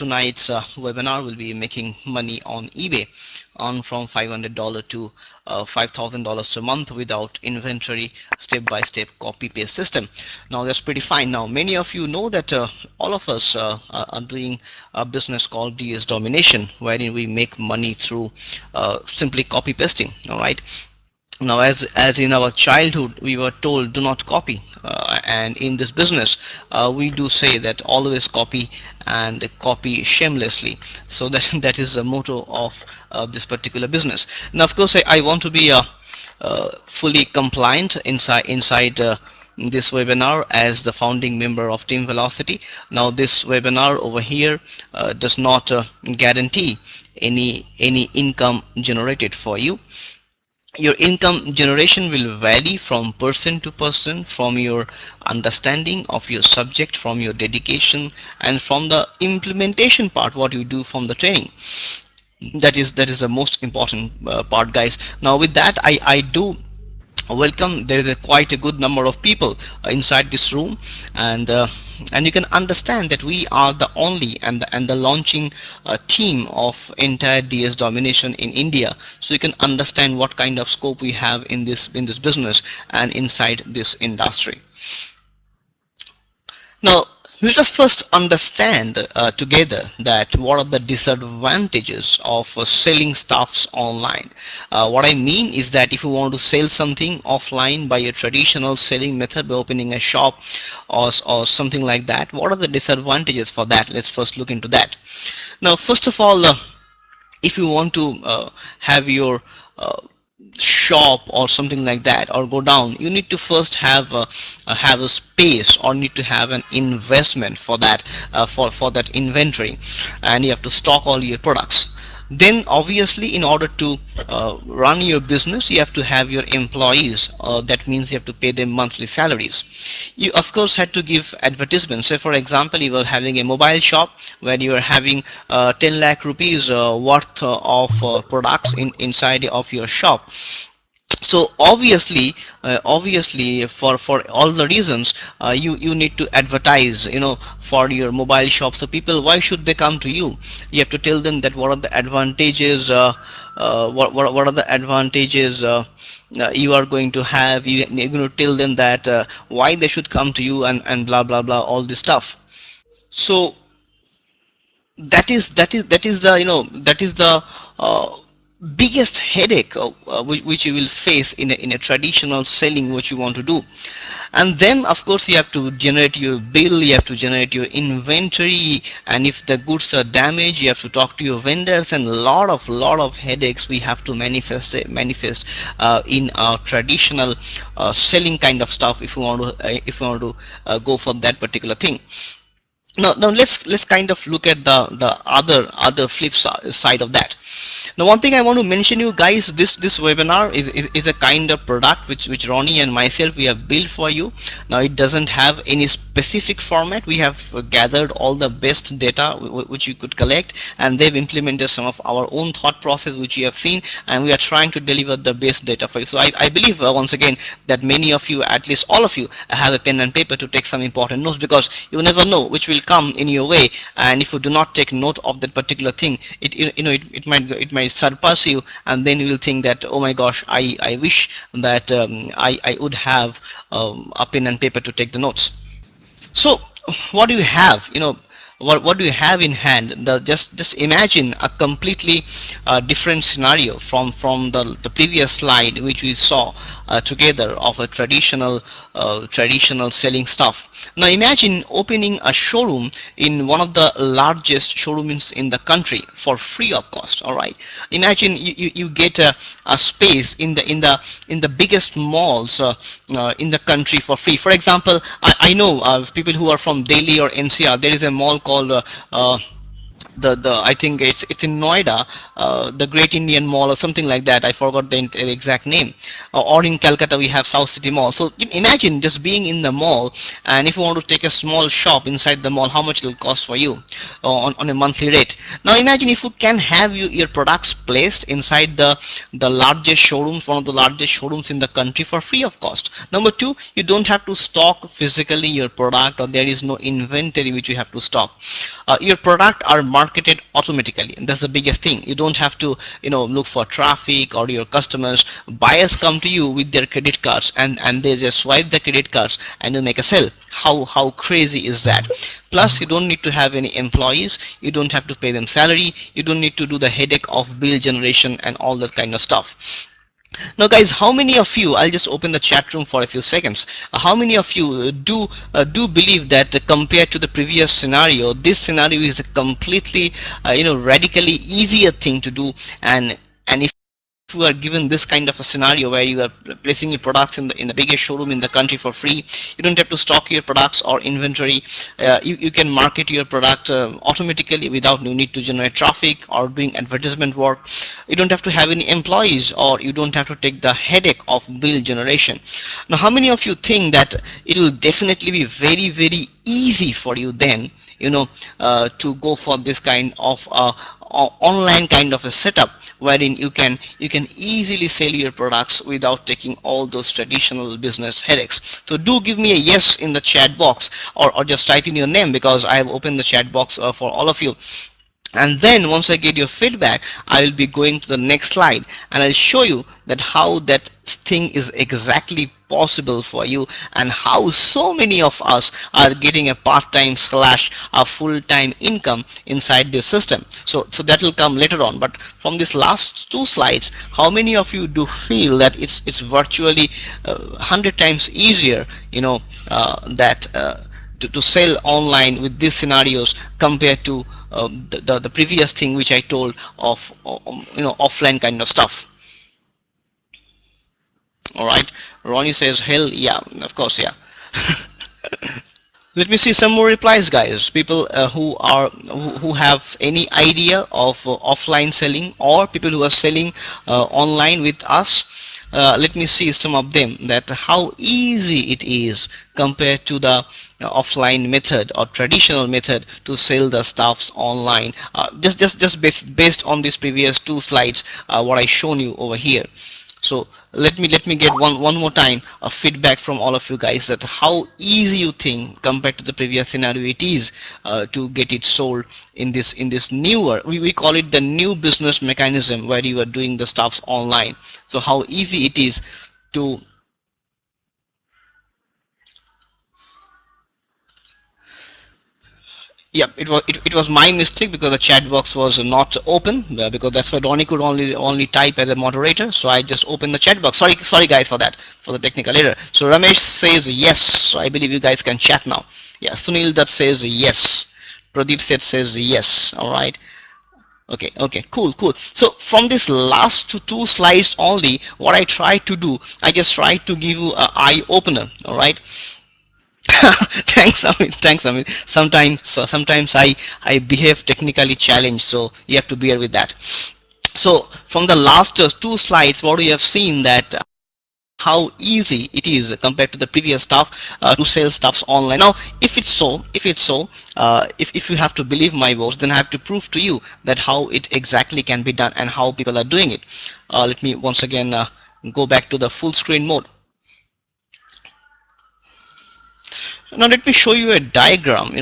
tonight's webinar will be making money on eBay, on from $500 to $5,000 a month without inventory, step-by-step copy-paste system. Now that's pretty fine. Now many of you know that all of us are doing a business called DS Domination, wherein we make money through simply copy pasting. All right. Now, as in our childhood, we were told do not copy, and in this business, we do say that always copy and copy shamelessly. So that that is the motto of this particular business. Now, of course, I want to be fully compliant inside this webinar as the founding member of Team Velocity. Now, this webinar over here does not guarantee any income generated for you. Your income generation will vary from person to person, from your understanding of your subject, from your dedication, and from the implementation part, what you do from the training. That is the most important part, guys. Now with that, I do welcome. There is quite a good number of people inside this room, and you can understand that we are the only and the launching team of entire DS Domination in India. So you can understand what kind of scope we have in this business and inside this industry. Now let us first understand together that what are the disadvantages of selling stuffs online. What I mean is that if you want to sell something offline by a traditional selling method, by opening a shop or something like that, what are the disadvantages for that? Let's first look into that. Now, first of all, if you want to have your shop or something like that, or go down, you need to first have a space, or need to have an investment for that for that inventory, and you have to stock all your products. Then obviously, in order to run your business, you have to have your employees. That means you have to pay them monthly salaries. You of course had to give advertisements. Say for example, you were having a mobile shop where you are having 10 lakh rupees worth of products inside of your shop. So obviously for all the reasons, you need to advertise, for your mobile shop. So people, why should they come to you? You have to tell them that what are the advantages, what are the advantages you are going to have. You're going to tell them that why they should come to you, and blah blah blah, all this stuff. So that is the biggest headache which you will face in a traditional selling which you want to do. And then of course you have to generate your bill, you have to generate your inventory, and if the goods are damaged, you have to talk to your vendors, and a lot of headaches we have to manifest in our traditional selling kind of stuff if you want to go for that particular thing. Now let's kind of look at the other flip side of that. Now, one thing I want to mention you guys, this webinar is a kind of product which Ronnie and myself we have built for you. Now it doesn't have any specific format. We have gathered all the best data which you could collect, and they've implemented some of our own thought process which you have seen, and we are trying to deliver the best data for you. So I believe once again that many of you, at least all of you, have a pen and paper to take some important notes, because you never know which will come in your way, and if you do not take note of that particular thing, it might surpass you, and then you will think that, oh my gosh, I wish that I would have a pen and paper to take the notes. So what do you have? What do you have in hand? Just imagine a completely different scenario from the previous slide which we saw together of a traditional selling stuff. Now imagine opening a showroom in one of the largest showrooms in the country for free of cost. All right, imagine you get a space in the biggest malls in the country for free. For example, I know people who are from Delhi or NCR. There is a mall called I think it's in Noida, the Great Indian Mall or something like that. I forgot the exact name. Or in Calcutta we have South City Mall. So imagine just being in the mall, and if you want to take a small shop inside the mall, how much it will cost for you on a monthly rate. Now imagine if you can have your products placed inside the largest showrooms, one of the largest showrooms in the country for free of cost. Number two, you don't have to stock physically your product, or there is no inventory which you have to stock. Your product are are marketed automatically. And that's the biggest thing. You don't have to, look for traffic or your customers. Buyers come to you with their credit cards, and they just swipe the credit cards and you make a sale. How crazy is that? Plus, you don't need to have any employees. You don't have to pay them salary. You don't need to do the headache of bill generation and all that kind of stuff. Now guys, how many of you, I'll just open the chat room for a few seconds, how many of you do believe that compared to the previous scenario, this scenario is a completely radically easier thing to do? And if you are given this kind of a scenario where you are placing your products in the biggest showroom in the country for free, you don't have to stock your products or inventory, you can market your product automatically without no need to generate traffic or doing advertisement work. You don't have to have any employees, or you don't have to take the headache of bill generation. Now, how many of you think that it will definitely be very, very easy for you then, to go for this kind of online kind of a setup, wherein you can easily sell your products without taking all those traditional business headaches? So do give me a yes in the chat box, or just type in your name, because I have opened the chat box for all of you. And then once I get your feedback, I will be going to the next slide, and I'll show you that how that thing is exactly possible for you, and how so many of us are getting a part-time / a full-time income inside this system. So that will come later on. But from these last two slides, how many of you do feel that it's virtually 100 times easier, to sell online with these scenarios compared to the previous thing which I told of offline kind of stuff? All right, Ronnie says hell yeah, of course, yeah. Let me see some more replies, guys. People who have any idea of offline selling, or people who are selling online with us. Let me see some of them, that how easy it is compared to the offline method or traditional method to sell the stuffs online. Just based on these previous two slides, what I shown you over here. So let me get one more time a feedback from all of you guys, that how easy you think compared to the previous scenario it is to get it sold in this newer, we call it the new business mechanism, where you are doing the stuffs online. So how easy it is to Yeah, it was my mistake, because the chat box was not open, because that's why Donnie could only type as a moderator. So I just opened the chat box. Sorry guys for that, for the technical error. So Ramesh says yes. So I believe you guys can chat now. Yeah, Sunil that says yes. Pradeep says yes. All right. Okay, cool. So from this last two slides only, what I try to do, I just try to give you an eye opener. All right. Thanks Amit. Sometimes I behave technically challenged, so you have to bear with that. So from the last two slides, what we have seen, that how easy it is compared to the previous stuff to sell stuffs online. Now, if you have to believe my words, then I have to prove to you that how it exactly can be done and how people are doing it. Let me once again go back to the full screen mode. Now let me show you a diagram.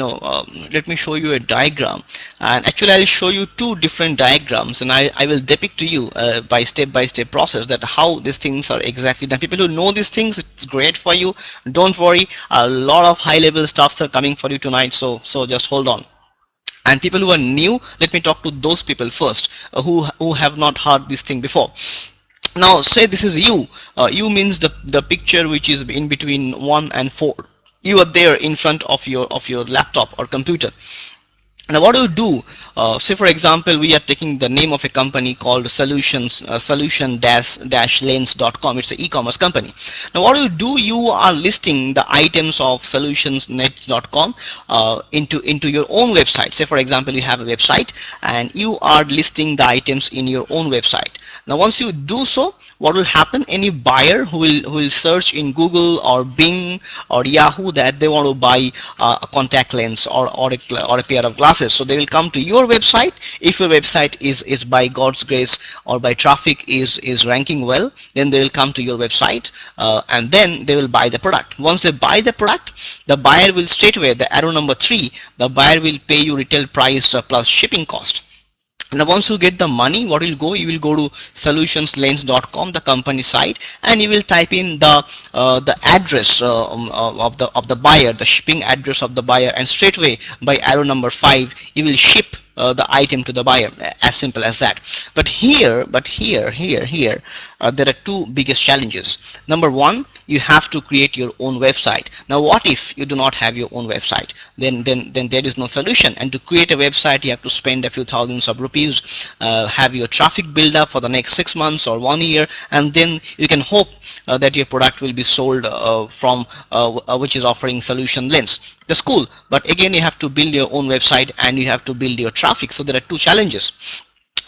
Let me show you a diagram, and actually I'll show you two different diagrams, and I will depict to you by step process that how these things are exactly done. People who know these things, it's great for you. Don't worry, a lot of high-level stuffs are coming for you tonight, so just hold on. And people who are new, let me talk to those people first who have not heard this thing before. Now say this is you. You means the picture which is in between 1 and 4. You are there in front of your laptop or computer. Now what do you do? Say for example, we are taking the name of a company called solution-lens.com. It's an e-commerce company. Now what do? You are listing the items of solutionsnet.com into your own website. Say for example, you have a website and you are listing the items in your own website. Now once you do so, what will happen? Any buyer who will search in Google or Bing or Yahoo that they want to buy a contact lens or a pair of glasses, process. So they will come to your website. If your website is by God's grace or by traffic is ranking well, then they will come to your website, and then they will buy the product. Once they buy the product, the buyer will straight away, the arrow number 3, the buyer will pay you retail price plus shipping cost. Now once you get the money, what will go, you will go to solutionslens.com, the company site, and you will type in the address of the buyer, the shipping address of the buyer, and straight away by arrow number 5 you will ship the item to the buyer. As simple as that. But here there are two biggest challenges. Number one, you have to create your own website. Now what if you do not have your own website? Then there is no solution. And to create a website, you have to spend a few thousands of rupees, have your traffic build up for the next 6 months or 1 year, and then you can hope that your product will be sold from which is offering solution lens. That's cool, but again you have to build your own website and you have to build your traffic. So there are two challenges.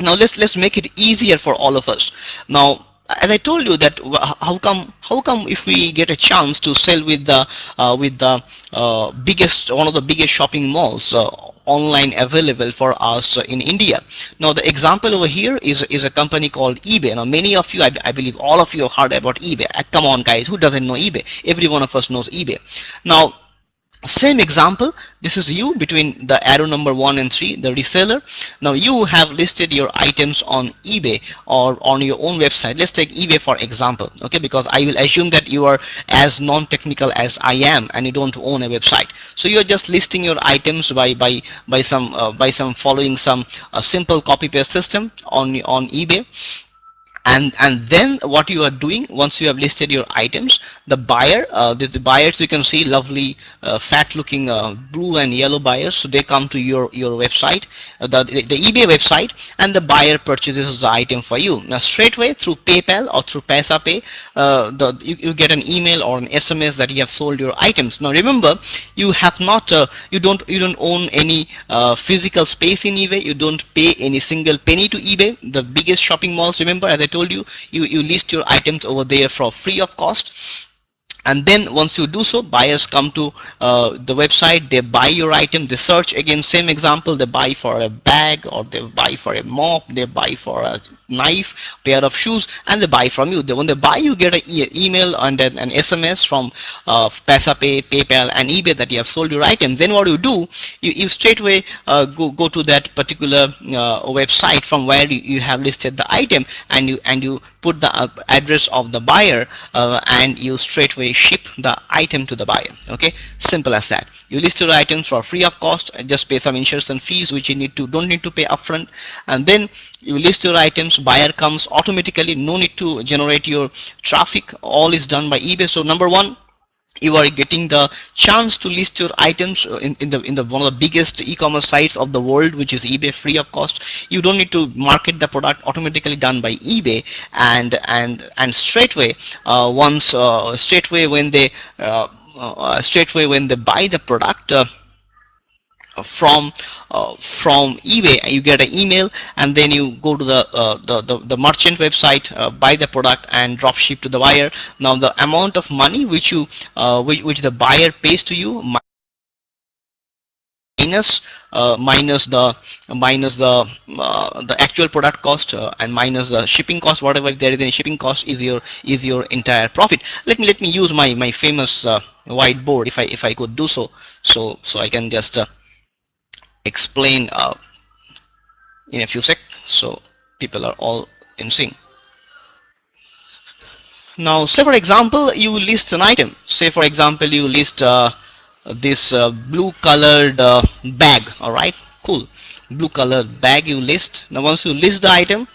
Now let's make it easier for all of us. Now, as I told you that how come if we get a chance to sell with the one of the biggest shopping malls online available for us in India. Now the example over here is a company called eBay. Now many of you, I believe all of you have heard about eBay. Come on guys, who doesn't know eBay? Every one of us knows eBay. Now same example, this is you between the arrow number 1 and 3, the reseller. Now you have listed your items on eBay or on your own website. Let's take eBay for example, okay, because I will assume that you are as non-technical as I am and you don't own a website. So you're just listing your items by some following some simple copy paste system on eBay. And then what you are doing, once you have listed your items, the buyer, the buyers, you can see lovely fat looking blue and yellow buyers, so they come to your website, the eBay website, and the buyer purchases the item for you. Now straight away through PayPal or through PaySapay, you get an email or an SMS that you have sold your items. Now remember, you have not you don't own any physical space in eBay. You don't pay any single penny to eBay. The biggest shopping malls, remember, as I told you, you list your items over there for free of cost. And then once you do so, buyers come to the website, they buy your item, they search, again same example, they buy for a bag, or they buy for a mop, they buy for a knife, pair of shoes, and they buy from you. When they buy, you get an email and an SMS from PaySapay, PayPal, and eBay that you have sold your item. Then what you do, you straight away go to that particular website from where you have listed the item, and you put the address of the buyer, and you straight away ship the item to the buyer. Okay, simple as that. You list your items for free of cost, just pay some insurance and fees which you don't need to pay upfront, and then you list your items, buyer comes automatically, no need to generate your traffic, all is done by eBay. So number one, you are getting the chance to list your items in the one of the biggest e-commerce sites of the world, which is eBay, free of cost. You don't need to market the product, automatically done by eBay. And straight away when they buy the product from eBay, you get an email, and then you go to the merchant website, buy the product, and drop ship to the buyer. Now the amount of money which the buyer pays to you minus the actual product cost and minus the shipping cost, whatever, if there is any shipping cost, is your entire profit. Let me use my famous whiteboard, if I could do so I can just explain in a few seconds, so people are all in sync. Now say for example you list an item. Say for example you list this blue colored bag. All right, cool, blue colored bag you list. Now once you list the item,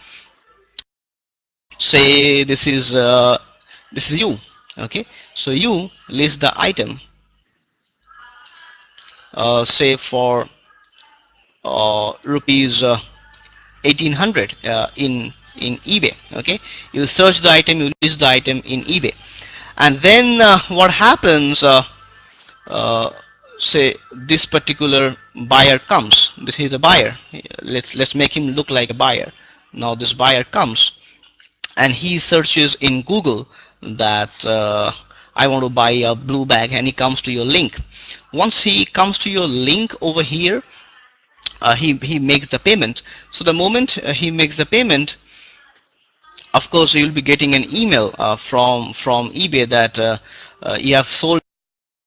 say this is you. Okay, so you list the item, say for rupees 1800 in eBay. Okay, you search the item, you list the item in eBay, and then what happens, say this particular buyer comes. This is a buyer. Let's make him look like a buyer. Now this buyer comes and he searches in Google that I want to buy a blue bag, and he comes to your link. Once he comes to your link over here, he makes the payment. So the moment he makes the payment, of course you'll be getting an email from eBay that you have sold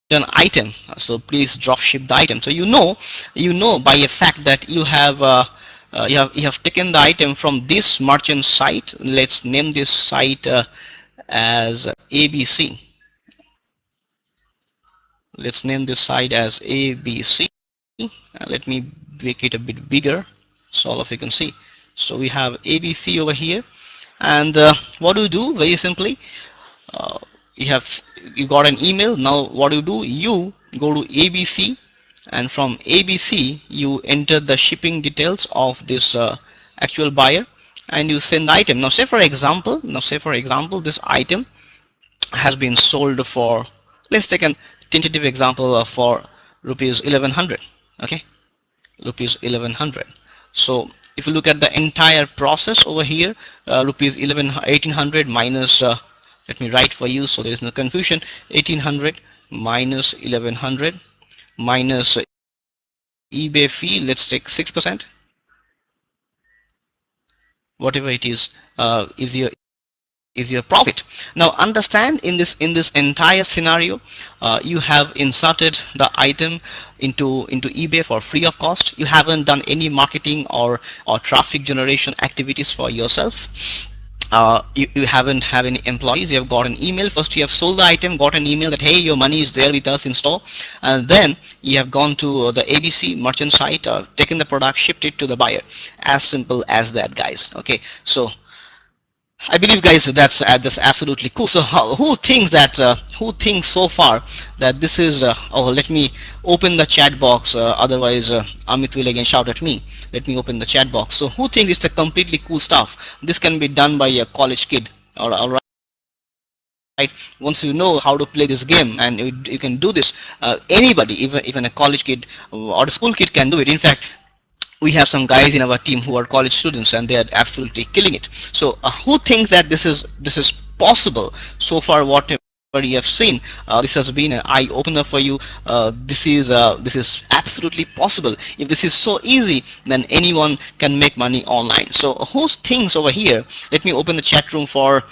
an item, so please drop ship the item. So you know by a fact that you have taken the item from this merchant site. Let's name this site as ABC. Let's name this site as ABC. Let me make it a bit bigger so all of you can see. So we have ABC over here, and what do you do? Very simply, uh, you got an email. Now what do? You go to ABC, and from ABC you enter the shipping details of this actual buyer, and you send the item. Now say for example this item has been sold for, let's take a tentative example for rupees 1100. Okay, rupees 1100. So if you look at the entire process over here, rupees 1800 minus, let me write for you so there is no confusion, 1800 minus 1100 minus eBay fee, let's take 6%, whatever it is your profit. Now understand, in this entire scenario, you have inserted the item into eBay for free of cost. You haven't done any marketing or traffic generation activities for yourself. You haven't have any employees. You have got an email. First you have sold the item, got an email that hey, your money is there with us in store, and then you have gone to the ABC merchant site, taken the product, shipped it to the buyer. As simple as that, guys. Okay, so I believe, guys, that's absolutely cool. So who thinks so far that this is oh, let me open the chat box, otherwise Amit will again shout at me. Let me open the chat box. So who thinks it's a completely cool stuff? This can be done by a college kid. All right, once you know how to play this game, and you can do this, anybody, even a college kid or a school kid can do it. In fact, we have some guys in our team who are college students and they are absolutely killing it. So who thinks that this is possible? So far whatever you have seen, this has been an eye opener for you. This is absolutely possible. If this is so easy, then anyone can make money online. So who thinks over here, let me open the chat room for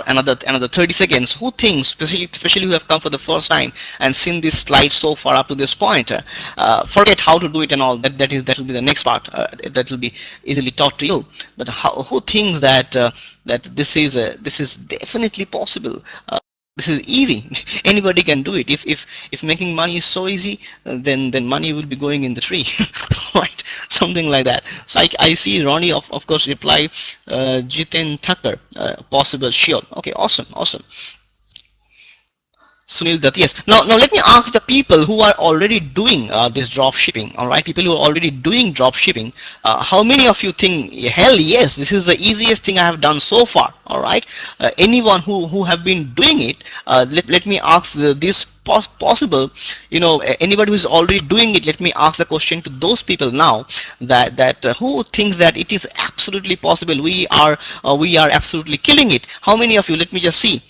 another 30 seconds. Who thinks, especially who have come for the first time and seen this slide so far up to this point, forget how to do it and all that will be the next part, that will be easily taught to you. But who thinks that this is definitely possible? This is easy. Anybody can do it. If making money is so easy, then money will be going in the tree, right? Something like that. So I see Ronnie of course reply, Jiten Thakkar, possible, sure. Okay, awesome. Sunil Dutt, yes. Now let me ask the people who are already doing this drop shipping. All right, people who are already doing drop shipping. How many of you think, hell yes, this is the easiest thing I have done so far? All right, anyone who have been doing it, let me ask this possible. Anybody who is already doing it, let me ask the question to those people now, that who thinks that it is absolutely possible. We are absolutely killing it. How many of you? Let me just see.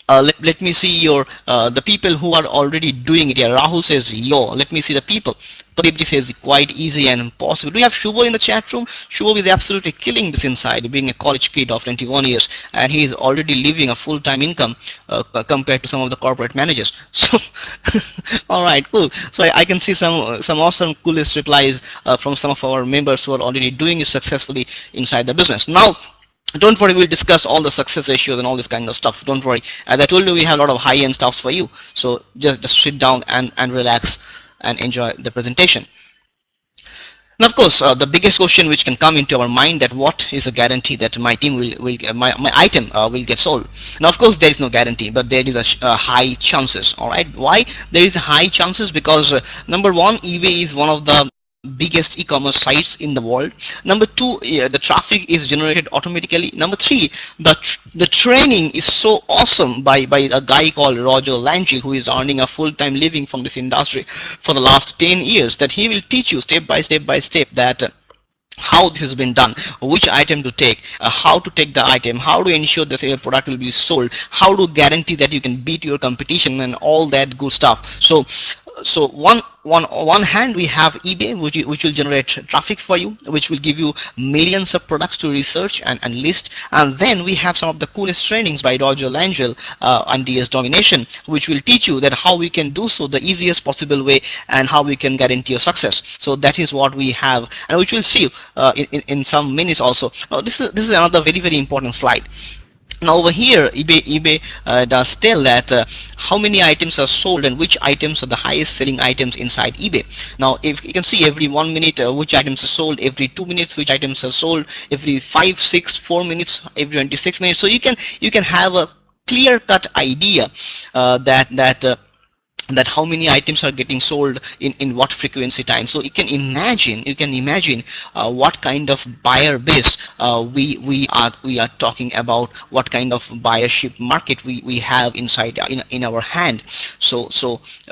Let me see your the people who are already doing it. Yeah, Rahul says yo. Let me see the people. Pradeep says quite easy and possible. Do we have Shubho in the chat room? Shubho is absolutely killing this inside, being a college kid of 21 years, and he is already living a full-time income compared to some of the corporate managers. So, all right, cool. So I can see some awesome, coolest replies from some of our members who are already doing it successfully inside the business. Now, don't worry, we'll discuss all the success ratios and all this kind of stuff. Don't worry. As I told you, we have a lot of high-end stuff for you. So just sit down and relax and enjoy the presentation. Now, of course, the biggest question which can come into our mind, that what is the guarantee that my team my item will get sold? Now, of course, there is no guarantee, but there is a high chances. All right. Why there is high chances? Because number one, eBay is one of the biggest e-commerce sites in the world. Number two, the traffic is generated automatically. Number three, the training is so awesome by a guy called Roger Lange, who is earning a full-time living from this industry for the last 10 years, that he will teach you step by step that how this has been done, which item to take, how to take the item, how to ensure that your product will be sold, how to guarantee that you can beat your competition, and all that good stuff. So So one hand we have eBay, which will generate traffic for you, which will give you millions of products to research and list. And then we have some of the coolest trainings by Roger Langell on DS Domination, which will teach you that how we can do so the easiest possible way and how we can guarantee your success. So that is what we have, and which we'll see in some minutes also. Now this is another very important slide. Now over here, eBay does tell that how many items are sold and which items are the highest selling items inside eBay. Now if you can see every 1 minute which items are sold, every 2 minutes which items are sold, every 5, 6, 4 minutes, every 26 minutes. So you can have a clear-cut idea that how many items are getting sold in what frequency time. So you can imagine what kind of buyer base we are talking about, what kind of buyership market we have inside in our hand. So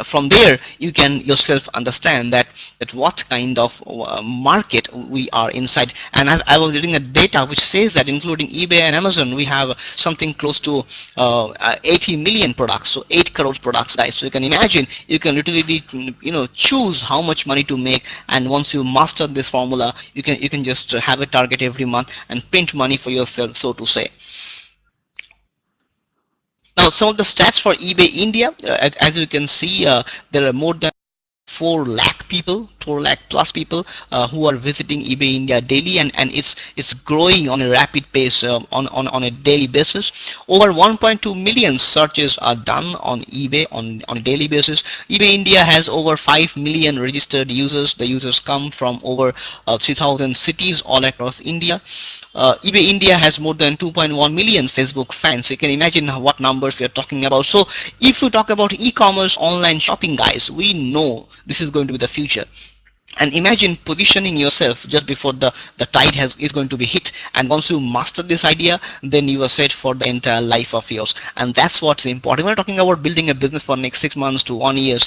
from there you can yourself understand that what kind of market we are inside. And I was reading a data which says that including eBay and Amazon, we have something close to 80 million products, so 8 crore products, guys. So you can imagine, you can literally choose how much money to make, and once you master this formula, you can just have a target every month and print money for yourself, so to say. Now some of the stats for eBay India, as you can see, there are more than 4 lakh people, 4 lakh plus people who are visiting eBay India daily, and it's growing on a rapid pace on a daily basis. Over 1.2 million searches are done on eBay on a daily basis. eBay India has over 5 million registered users. The users come from over 3,000 cities all across India. eBay India has more than 2.1 million Facebook fans. You can imagine what numbers we are talking about. So if you talk about e-commerce online shopping, guys, we know this is going to be the future. And imagine positioning yourself just before the tide is going to be hit, and once you master this idea, then you are set for the entire life of yours. And that's what's important. We're talking about building a business for next 6 months to 1 year,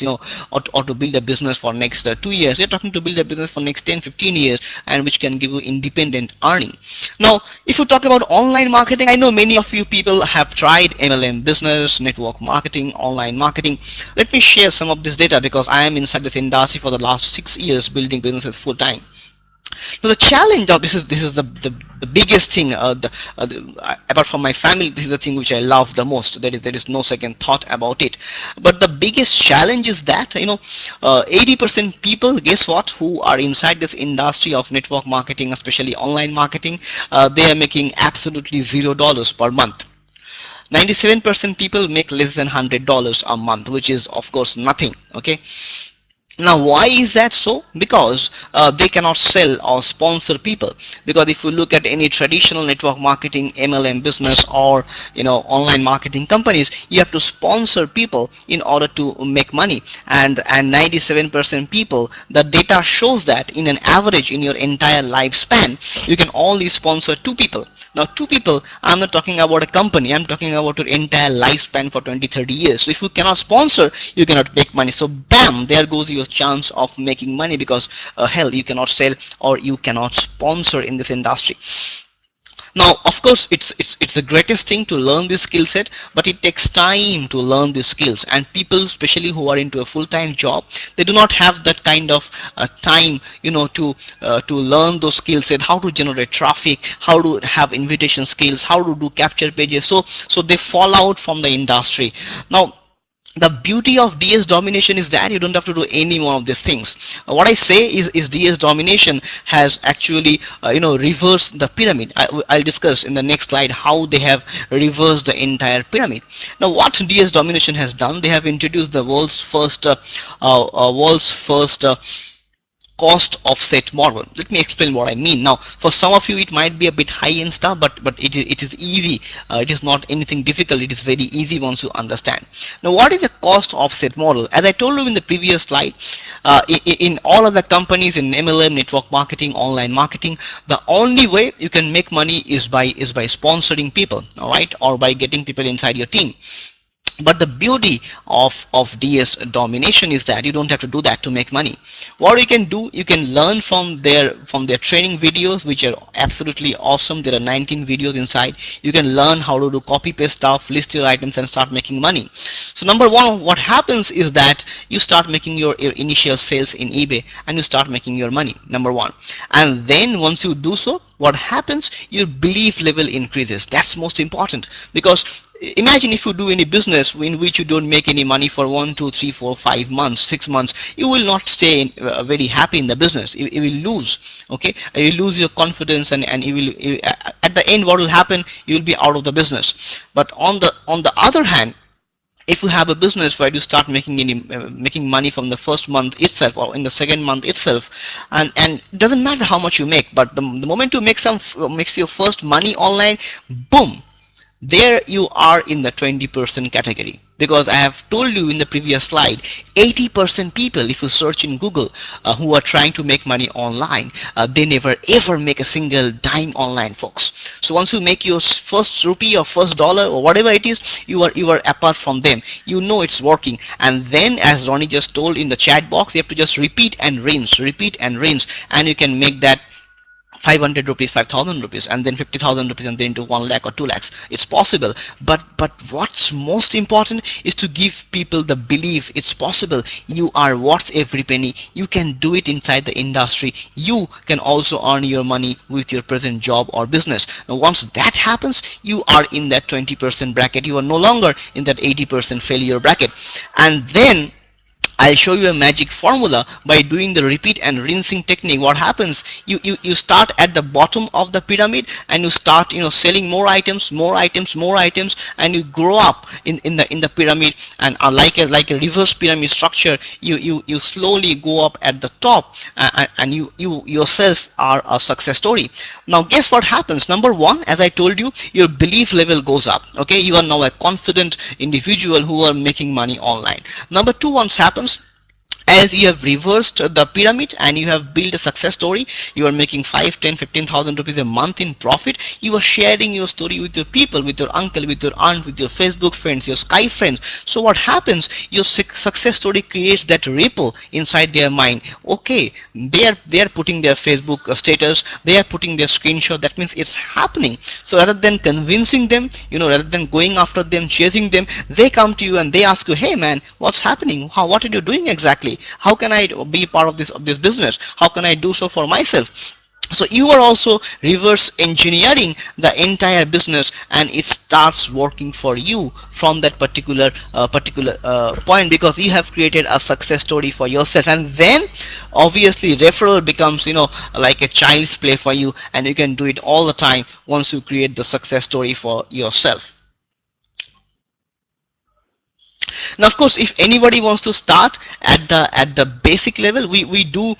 or to build a business for next 2 years. We're talking to build a business for next 10-15 years, and which can give you independent earning. Now if you talk about online marketing, I know many of you people have tried MLM business, network marketing, online marketing. Let me share some of this data, because I am inside this industry for the last 6 years building businesses full time. So the challenge of this is the biggest thing. Apart from my family, this is the thing which I love the most. There is no second thought about it. But the biggest challenge is that 80% people, guess what, who are inside this industry of network marketing, especially online marketing, they are making absolutely $0 per month. 97% people make less than $100 a month, which is of course nothing. Okay. Now why is that so? Because they cannot sell or sponsor people. Because if you look at any traditional network marketing, MLM business, or online marketing companies, you have to sponsor people in order to make money. And 97% people, the data shows that in an average in your entire lifespan, you can only sponsor 2 people. Now 2 people, I'm not talking about a company, I'm talking about your entire lifespan for 20-30 years. So if you cannot sponsor, you cannot make money. So bam, there goes your chance of making money, because hell, you cannot sell or you cannot sponsor in this industry. Now of course it's the greatest thing to learn this skill set, but it takes time to learn these skills, and people especially who are into a full-time job, they do not have that kind of time to learn those skill set, how to generate traffic, how to have invitation skills, how to do capture pages. So they fall out from the industry. Now the beauty of DS Domination is that you don't have to do any one of these things. What I say is DS Domination has actually reversed the pyramid. I'll discuss in the next slide how they have reversed the entire pyramid. Now what DS Domination has done, they have introduced the world's first cost offset model. Let me explain what I mean. Now for some of you it might be a bit high end stuff, but it is easy. It is not anything difficult. It is very easy once you understand. Now what is a cost offset model? As I told you in the previous slide, in all of the companies in MLM, network marketing, online marketing, the only way you can make money is by sponsoring people, all right, or by getting people inside your team. But the beauty of DS Domination is that you don't have to do that to make money. What you can do, you can learn from their training videos, which are absolutely awesome. There are 19 videos inside. You can learn how to do copy paste stuff, list your items, and start making money. So number one, what happens is that you start making your initial sales in eBay, and you start making your money, number one. And then once you do so, what happens, your belief level increases. That's most important, because imagine if you do any business in which you don't make any money for 1, 2, 3, 4, 5 months, 6 months, you will not stay very happy in the business. You will lose. Okay, you will lose your confidence, and at the end, what will happen, you will be out of the business. But on the other hand, if you have a business where you start making money from the first month itself, or in the second month itself, and it doesn't matter how much you make, but the moment you makes your first money online, boom, there you are in the 20% category. Because I have told you in the previous slide, 80% people, if you search in Google, who are trying to make money online, they never ever make a single dime online, folks. So once you make your first rupee or first dollar or whatever it is, you are apart from them. You know it's working. And then, as Ronnie just told in the chat box, you have to just repeat and rinse, and you can make that 500 rupees, 5,000 rupees, and then 50,000 rupees, and then to 1 lakh or 2 lakhs. It's possible. But what's most important is to give people the belief it's possible. You are worth every penny. You can do it inside the industry. You can also earn your money with your present job or business. Now once that happens, you are in that 20% bracket. You are no longer in that 80% failure bracket. And then I'll show you a magic formula by doing the repeat and rinsing technique. What happens? You start at the bottom of the pyramid, and you start selling more items, and you grow up in the pyramid, and like a reverse pyramid structure. You slowly go up at the top, and you yourself are a success story. Now guess what happens? Number one, as I told you, your belief level goes up. Okay, you are now a confident individual who are making money online. Number two, once happens, as you have reversed the pyramid and you have built a success story, you are making 5, 10, 15,000 rupees a month in profit. You are sharing your story with your people, with your uncle, with your aunt, with your Facebook friends, your Skype friends. So what happens? Your success story creates that ripple inside their mind. Okay, they are putting their Facebook status, they are putting their screenshot. That means it's happening. So rather than convincing them, rather than going after them, chasing them, they come to you and they ask you, hey man, what's happening? What are you doing exactly? How can I be part of this business? How can I do so for myself? So you are also reverse engineering the entire business, and it starts working for you from that particular point, because you have created a success story for yourself. And then obviously referral becomes like a child's play for you, and you can do it all the time once you create the success story for yourself. Now of course, if anybody wants to start at the basic level, we do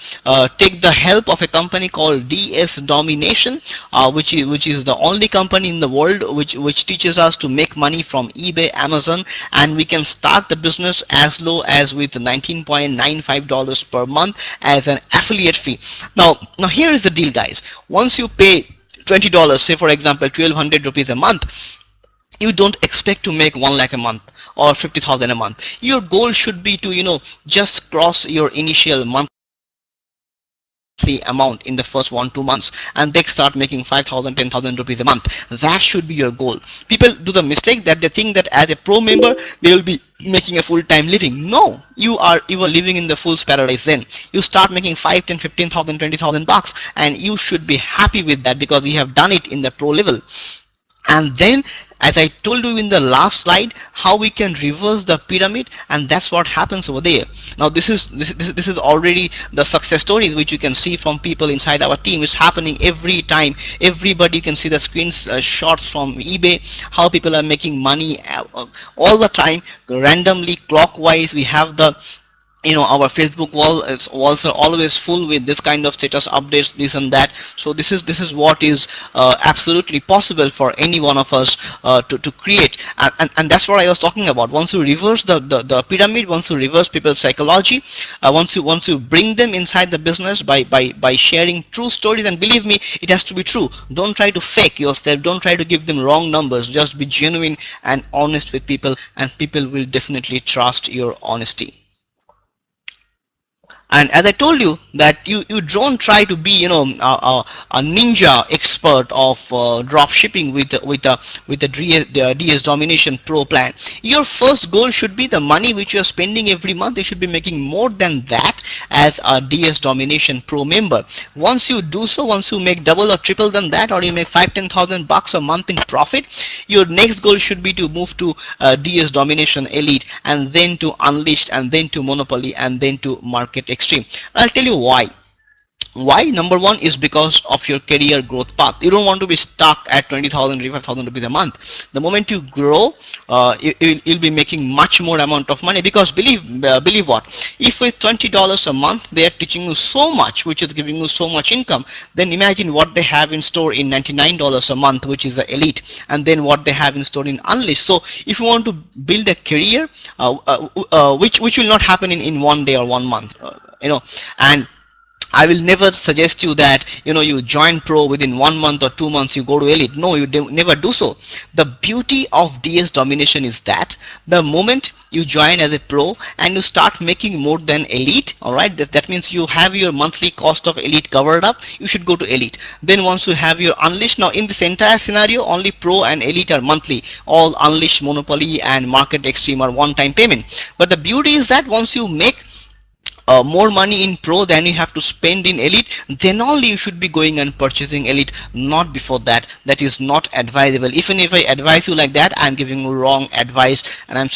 take the help of a company called DS Domination, which is the only company in the world which teaches us to make money from eBay, Amazon, and we can start the business as low as with $19.95 per month as an affiliate fee. Now here is the deal, guys. Once you pay $20, say for example 1,200 rupees a month, you don't expect to make 1 lakh a month or 50,000 a month. Your goal should be to just cross your initial monthly amount in the first 1-2 months, and they start making 5,000, 10,000 rupees a month. That should be your goal. People do the mistake that they think that as a pro member they will be making a full-time living. No, you are living in the fool's paradise. Then you start making 5, 10, 15,000, 20,000 bucks, and you should be happy with that because you have done it in the pro level. And then, as I told you in the last slide, how we can reverse the pyramid, and that's what happens over there. Now this is already the success stories which you can see from people inside our team. It's happening every time. Everybody can see the screenshots from eBay, how people are making money all the time, randomly, clockwise. We have the our Facebook walls are always full with this kind of status updates, this and that. So this is what is absolutely possible for any one of us to create, and that's what I was talking about. Once you reverse the pyramid, once you reverse people's psychology, once you bring them inside the business by sharing true stories, and believe me, it has to be true. Don't try to fake yourself, don't try to give them wrong numbers, just be genuine and honest with people, and people will definitely trust your honesty. And as I told you that you don't try to be a ninja expert of drop shipping with the DS Domination Pro plan. Your first goal should be the money which you're spending every month. You should be making more than that as a DS Domination Pro member. Once you do so, once you make double or triple than that, or you make 5-10,000 bucks a month in profit, your next goal should be to move to DS Domination Elite, and then to Unleashed, and then to Monopoly, and then to Market Extreme. I'll tell you why. Number one is because of your career growth path. You don't want to be stuck at 20,000, 25,000 rupees a month. The moment you grow, you'll be making much more amount of money, because believe what, if with $20 a month they are teaching you so much, which is giving you so much income, then imagine what they have in store in $99 a month, which is the Elite, and then what they have in store in Unleashed. So if you want to build a career, which will not happen in one day or 1 month, and I will never suggest you that you join pro within 1 month or 2 months you go to Elite. No, you never do so. The beauty of DS Domination is that the moment you join as a pro and you start making more than Elite, alright, that means you have your monthly cost of Elite covered up, you should go to Elite. Then once you have your Unleashed, now in this entire scenario only Pro and Elite are monthly, all Unleashed, Monopoly and Market Extreme are one-time payment. But the beauty is that once you make more money in Pro than you have to spend in Elite, then only you should be going and purchasing Elite, not before that. That is not advisable. Even if I advise you like that, I'm giving you wrong advice, and I'm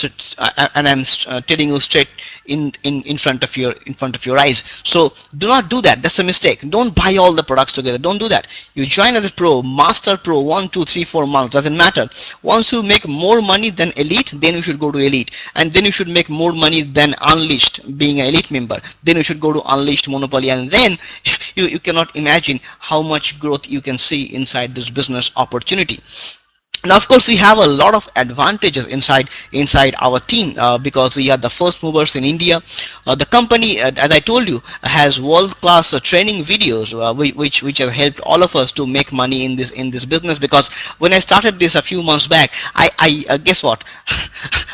telling you straight in front of your eyes. So do not do that. That's a mistake. Don't buy all the products together. Don't do that. You join as a Pro, Master Pro, 1, 2, 3, 4 months, doesn't matter. Once you make more money than Elite, then you should go to Elite, and then you should make more money than Unleashed, being an Elite member. Then you should go to Unleashed, Monopoly, and then you cannot imagine how much growth you can see inside this business opportunity. Now, of course, we have a lot of advantages inside our team, because we are the first movers in India. The company, as I told you, has world-class training videos, which have helped all of us to make money in this business. Because when I started this a few months back, I guess what,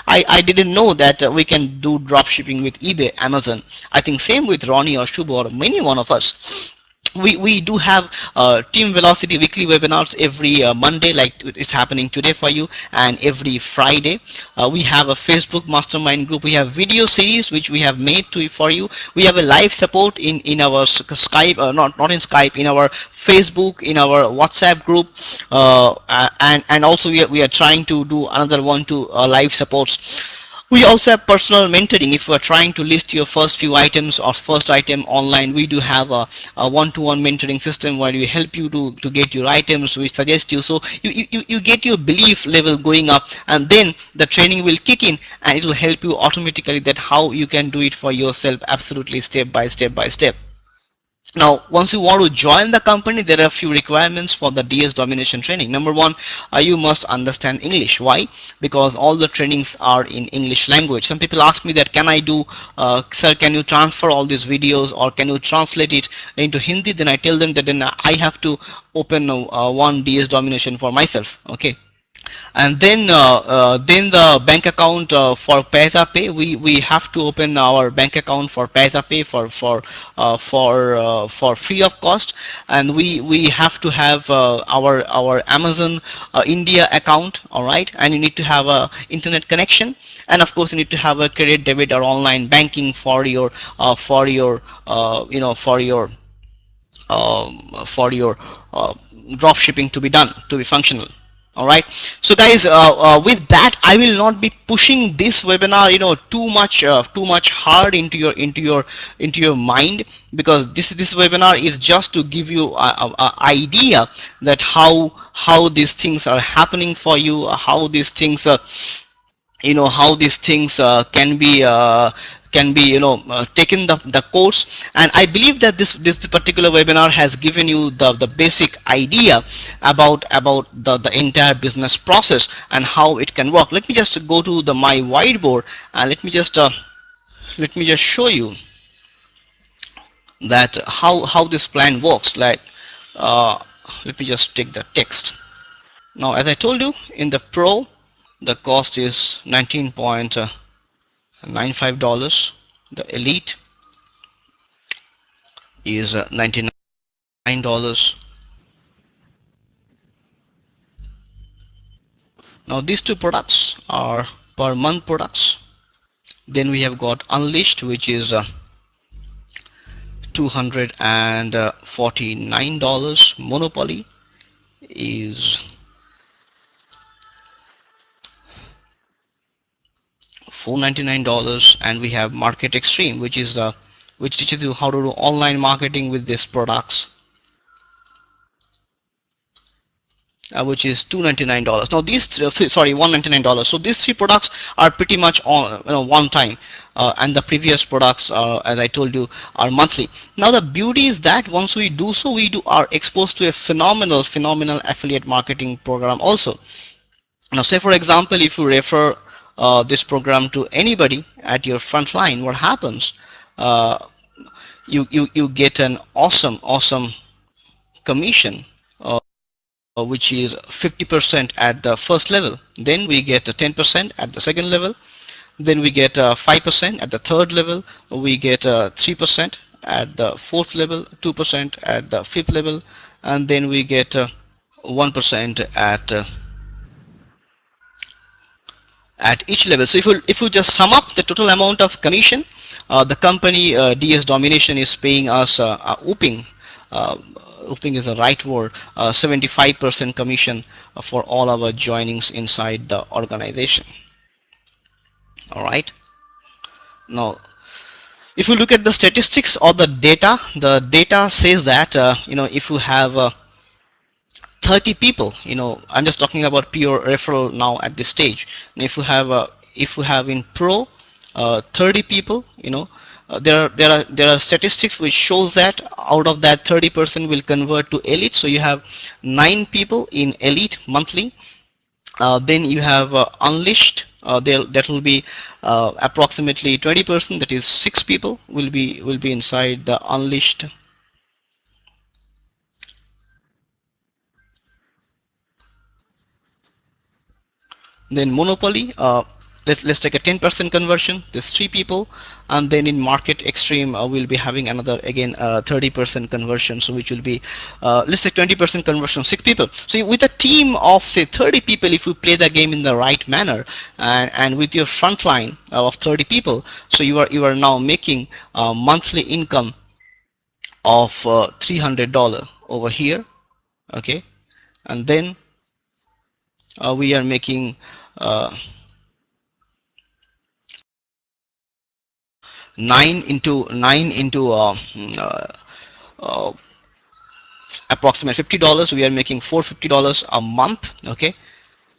I didn't know that we can do drop shipping with eBay, Amazon. I think same with Ronnie or Shubho or many one of us. We do have Team Velocity weekly webinars every Monday, like it's happening today for you, and every Friday. We have a Facebook mastermind group. We have video series which we have made for you. We have a live support in our Skype, not in Skype, in our Facebook, in our WhatsApp group, and also we are trying to do another one to live supports. We also have personal mentoring. If you are trying to list your first few items or first item online, we do have a one-to-one mentoring system where we help you to get your items. We suggest you, so you get your belief level going up, and then the training will kick in, and it will help you automatically that how you can do it for yourself, absolutely step by step. Now, once you want to join the company, there are a few requirements for the DS Domination training. Number one, you must understand English. Why? Because all the trainings are in English language. Some people ask me that, can I do, sir, can you transfer all these videos, or can you translate it into Hindi? Then I tell them that then I have to open one DS Domination for myself. Okay. And then the bank account for Paisa Pay, we have to open our bank account for Paisa Pay for free of cost, and we have to have our Amazon India account, all right, and you need to have a internet connection, and of course you need to have a credit, debit, or online banking for your drop shipping to be done, to be functional. All right, so guys, with that, I will not be pushing this webinar too much hard into your mind, because this webinar is just to give you a idea that how these things are happening for you, how these things how these things can be can be taken the course. And I believe that this particular webinar has given you the basic idea about the entire business process and how it can work. Let me just go to the my whiteboard, and let me just show you that how this plan works. Like uh, let me just take the text. Now, as I told you, in the Pro, the cost is $19.95. The Elite is $99. Now, these two products are per month products. Then we have got Unleashed, which is $249. Monopoly is $499, and we have Market Extreme, which teaches you how to do online marketing with these products, which is $299. Now these sorry, $199. So these three products are pretty much on one time, and the previous products, as I told you, are monthly. Now the beauty is that once we do so, we are exposed to a phenomenal affiliate marketing program also. Now say for example, if you refer this program to anybody at your front line, what happens? You get an awesome commission, which is 50% at the first level. Then we get 10% at the second level. Then we get 5% at the third level. We get 3% at the fourth level, 2% at the fifth level, and then we get 1% at each level. So if you just sum up the total amount of commission, the company DS Domination is paying us whooping is the right word, 75% commission for all our joinings inside the organization. All right. Now, if you look at the statistics or the data says that if you have 30 people, I'm just talking about pure referral now at this stage. And if you have in Pro 30 people, there are statistics which shows that out of that 30% will convert to Elite. So you have 9 people in Elite monthly. Then you have Unleashed. That will be approximately 20%. That is 6 people will be inside the Unleashed. Then Monopoly, let's take a 10% conversion. There's 3 people, and then in Market Extreme we'll be having another again 30% conversion, so which will be let's say 20% conversion, 6 people. So with a team of say 30 people, if you play the game in the right manner, and with your front line of 30 people, so you are now making monthly income of $300 over here. Okay, and then we are making 9 into approximately $50. We are making $450 a month. Okay,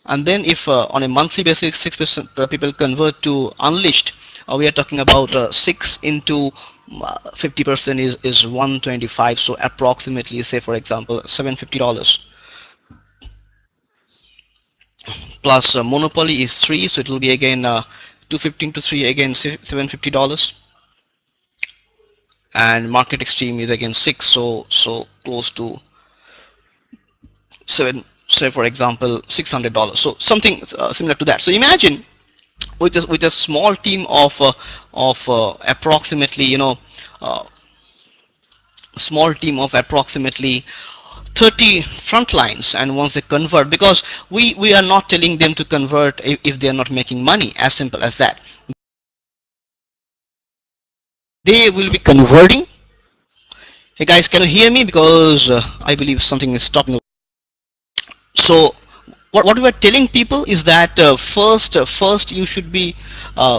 and then if on a monthly basis 6% people convert to Unleashed, we are talking about 6 into 50% is 125. So approximately, say for example, $750. Plus Monopoly is 3, so it will be again 215 to 3, again $750. And Market Extreme is again 6, so close to 7, say for example $600. So something similar to that. So imagine with a small team of approximately small team of approximately 30 front lines, and once they convert, because we are not telling them to convert if they are not making money, as simple as that. They will be converting. Hey guys, can you hear me? Because I believe something is stopping. So what we are telling people is that first you should be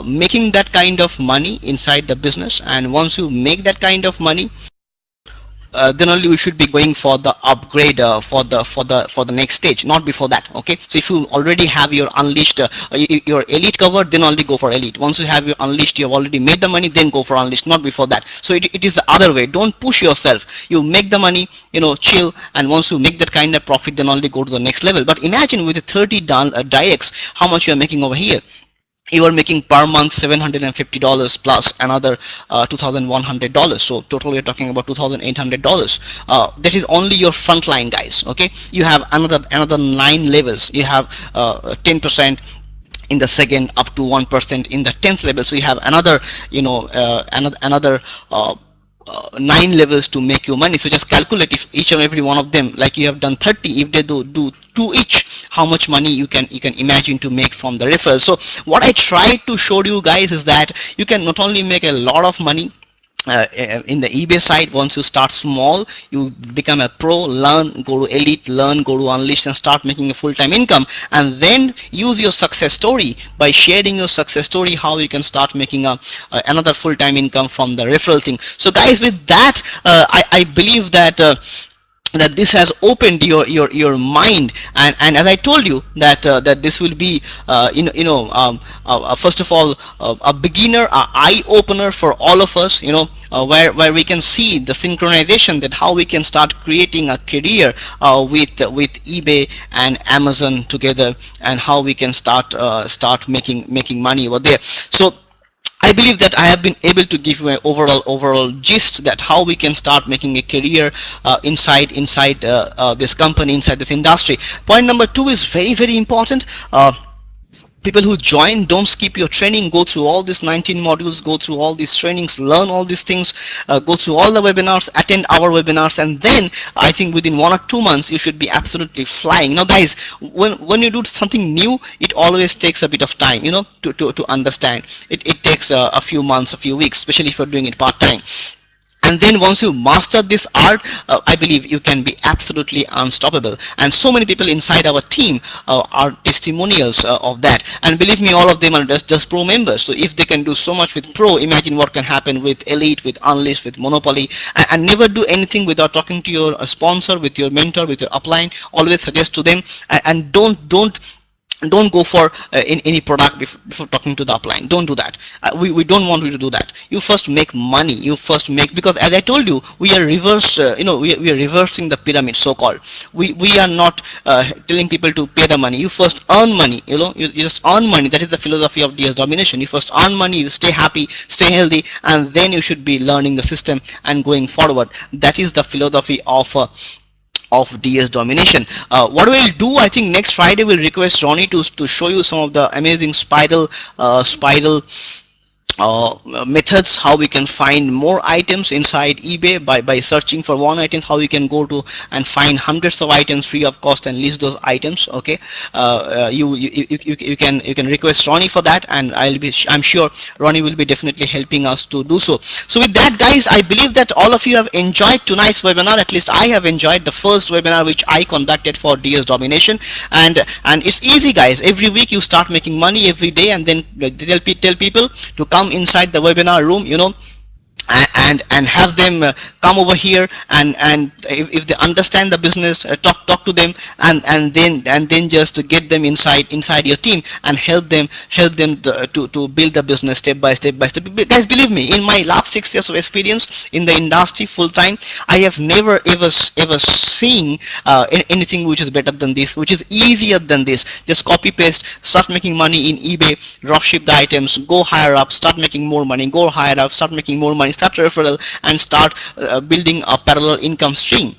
making that kind of money inside the business, and once you make that kind of money, then only we should be going for the upgrade for the next stage, not before that. Okay, so if you already have your unleashed your elite covered, then only go for elite. Once you have your unleashed, you have already made the money, then go for unleashed, not before that. So it is the other way. Don't push yourself. You make the money, chill, and once you make that kind of profit, then only go to the next level. But imagine with the 30 DIEX, how much you are making over here. You are making per month $750 plus another $2,100. So total we're talking about $2,800. That is only your frontline guys. Okay, you have another 9 levels. You have 10% in the second, up to 1% in the 10th level. So you have another another 9 levels to make your money. So just calculate, if each and every one of them, like you have done 30, if they do 2 each, how much money you can imagine to make from the referral. So what I tried to show you guys is that you can not only make a lot of money in the eBay side. Once you start small, you become a pro, learn, go to elite, learn, go to unleashed, and start making a full-time income. And then use your success story by sharing your success story, how you can start making another full-time income from the referral thing. So guys, with that, I believe that that this has opened your mind, and as I told you that that this will be first of all a beginner, eye opener for all of us, where we can see the synchronization, that how we can start creating a career with eBay and Amazon together, and how we can start making money over there. So I believe that I have been able to give you an overall gist that how we can start making a career inside this company, inside this industry. Point number 2 is very important. People who join, don't skip your training. Go through all these 19 modules, go through all these trainings, learn all these things, go through all the webinars, attend our webinars, and then I think within 1 or 2 months you should be absolutely flying. Now guys, when you do something new, it always takes a bit of time, to understand. It takes a few months, a few weeks, especially if you're doing it part-time. And then once you master this art, I believe you can be absolutely unstoppable. And so many people inside our team are testimonials of that. And believe me, all of them are just pro members. So if they can do so much with pro, imagine what can happen with elite, with unleashed, with monopoly. And never do anything without talking to your sponsor, with your mentor, with your upline. Always suggest to them, and don't go for in any product before talking to the upline. Don't do that. We don't want you to do that. You first make money. You first make, because as I told you, we are reverse. We are reversing the pyramid, so-called. We are not telling people to pay the money. You first earn money. You just earn money. That is the philosophy of DS Domination. You first earn money. You stay happy, stay healthy, and then you should be learning the system and going forward. That is the philosophy of DS Domination. What we'll do, I think next Friday we'll request Ronnie to show you some of the amazing spiral methods, how we can find more items inside eBay by searching for one item, how we can go to and find hundreds of items free of cost and list those items. Okay, you can request Ronnie for that, and I'm sure Ronnie will be definitely helping us to do so. So with that guys, I believe that all of you have enjoyed tonight's webinar. At least I have enjoyed the first webinar which I conducted for DS Domination, and it's easy guys. Every week you start making money every day, and then tell people to come inside the webinar room, and have them come over here, and if they understand the business, talk to them, and then just get them inside your team and help them to build the business step by step. Guys, believe me, in my last 6 years of experience in the industry full time, I have never ever seen anything which is better than this, which is easier than this. Just copy paste, start making money in eBay, drop ship the items, go higher up, start making more money, go higher up, start making more money, start referral, and start building a parallel income stream.